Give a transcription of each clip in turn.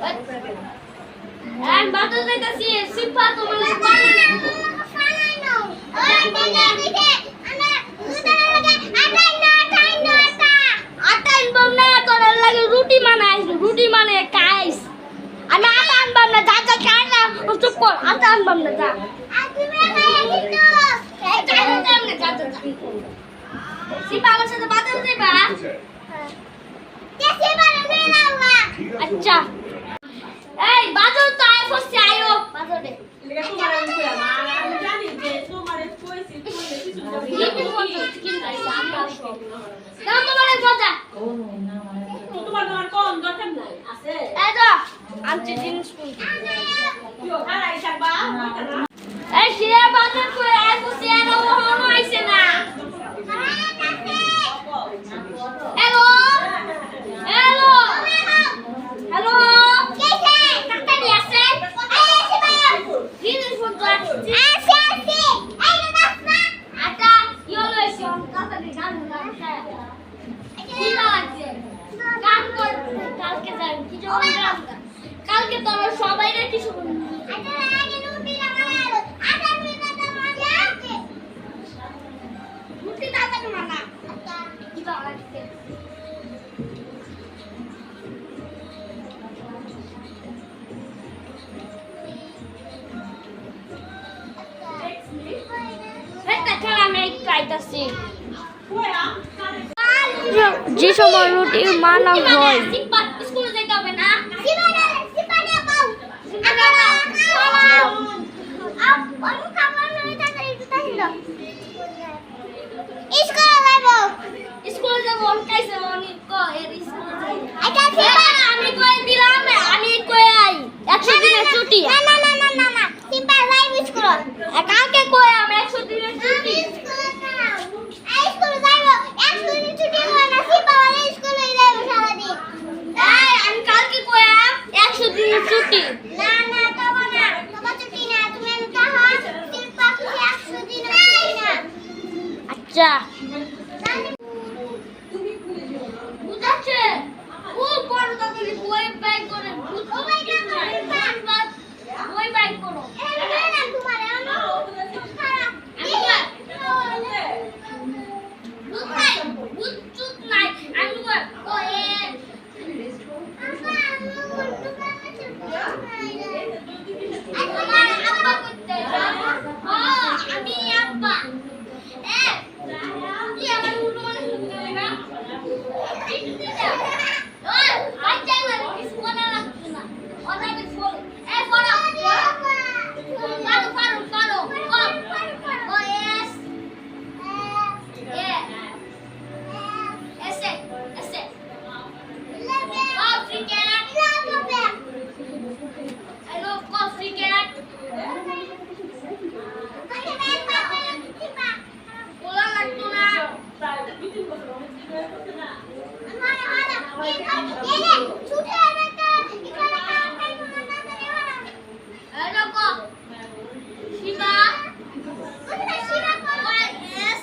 আমি বাজার যাইতাছি সিপা তোমার বানাই নাও ওই দিকে আমরা দুটার লাগে আটাই না তোর লাগে রুটি মানে খাইস আমি আটা আনবাম না যা খাই না চুপ কর আটা আনবাম না যা তুমি খাই কিন্তু যা সিপা আমার সাথে বাজার যাইবা আচ্ছা এই বাজার তো আয় ফসে আয়ো বাজারে আমি জানি যে তোমারে কইছি তুমি কিছু যাবে কি নাইছে আমরা সব দাও তোমারে মজা তোমার কোন দরকার নাই আছে এই তো আনছি জিনিস কোন কিও খারাই থাকবা এই সে বাজার কই আয় ফসে আর ওহনো আইছে না হ্যালো হ্যালো হ্যালো কেসে কাকা নি আছে এই আছে ভাই জিনিস ফোন তো আছে আছে এই দাস না আটা ইয়োলো এসে কাকা নি গান গাইছে কি লাগছে গান কর কালকে যাই কি জন্য গান কালকে তো আমরা সবাই রে কিছু বলি আটা আগে রুটি লাগালো আটা রুটি দাদা মজা আছে রুটি দাদা মানা আটা কি তো লাগছে যে সময় রুটি মানা হয় স্কুলে যেতে হবে না স্কুলে যাবো আমি কই দিলাম আমি কই আই 100 দিনের ছুটি কালকে কই আমি 100 দিনের ছুটি আমি কালকে কইলাম 100 দিনের ছুটি না না তোমার না তোমার ছুটি না তুমি আমি কাহা সিম্পা খুশি 100 দিনের ছুটি না আচ্ছা বুঝাচ্ছে ও বড় দাদুর বই বাই করে ও বাই বই বাই করো না তোমার না বুঝছুত নাই আমি ও এ আমি আব্বা এ কি আমার উল্টো মানে শুনতে না ওই বাচ্চা না স্কুলে লাগছে না ওটা আমি ফোন এ ফোন পারো ও এস এ এসে coffee cat hello coffee cat bola লাগতো না ছুটে আনাটা এখানে কাটাই না hello ko শিবা কোথায় শিবা কোন এস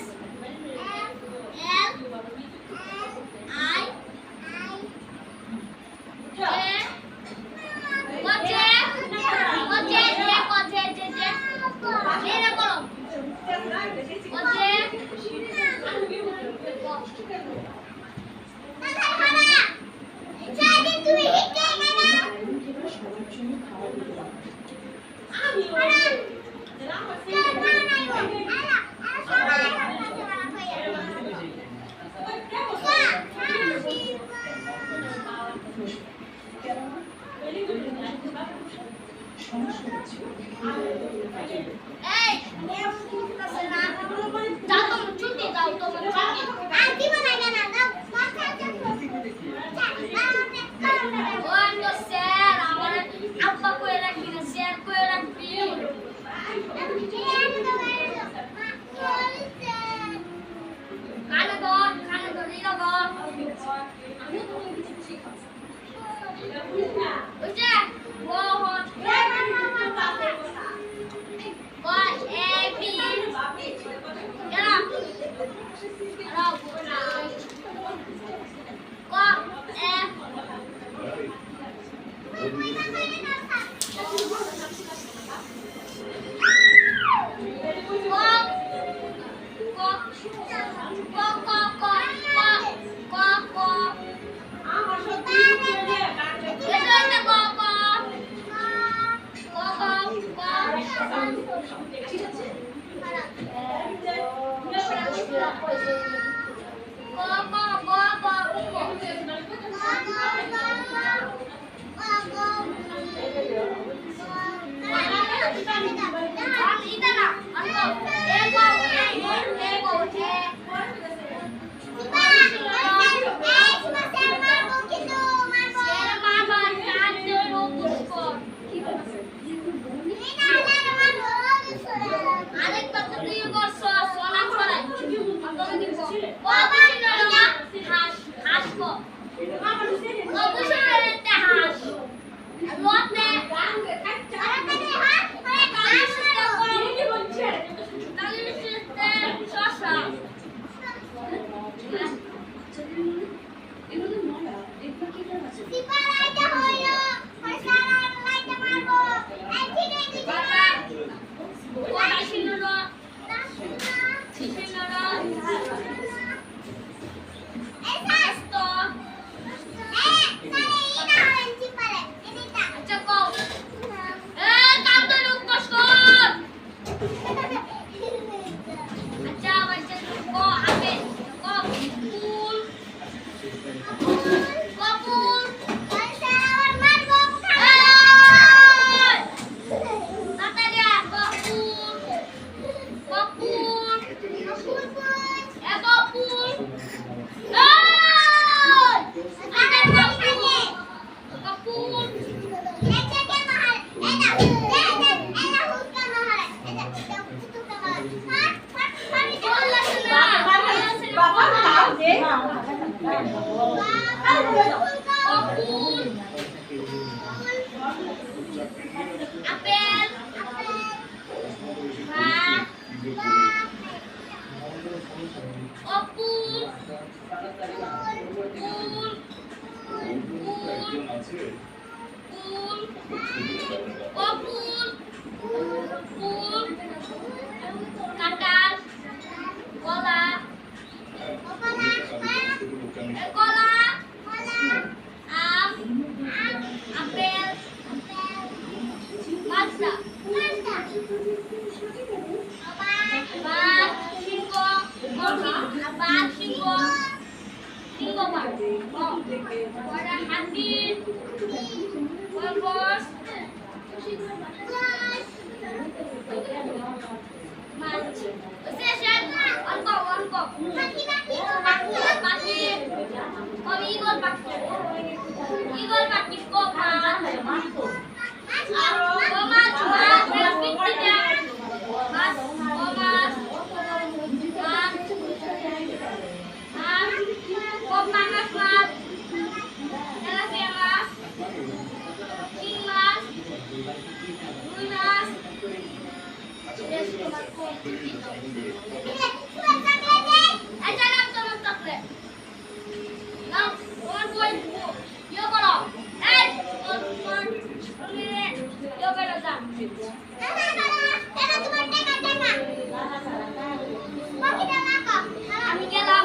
আমি গেলাম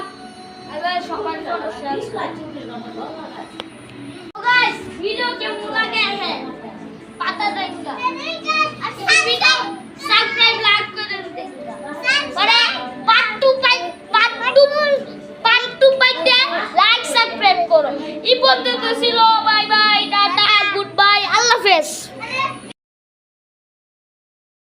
এবার সকাল गाइस वीडियो केमन লাগে হ্যাঁ পাতা দেখাটা ভিডিও সাবস্ক্রাইব লাইক করে দিতে পরে পার্ট 2 পাইতে লাইক সাবস্ক্রাইব করো এই পর্যন্ত ছিল বাই বাই টাটা গুড বাই আল্লাহ হাফেজ।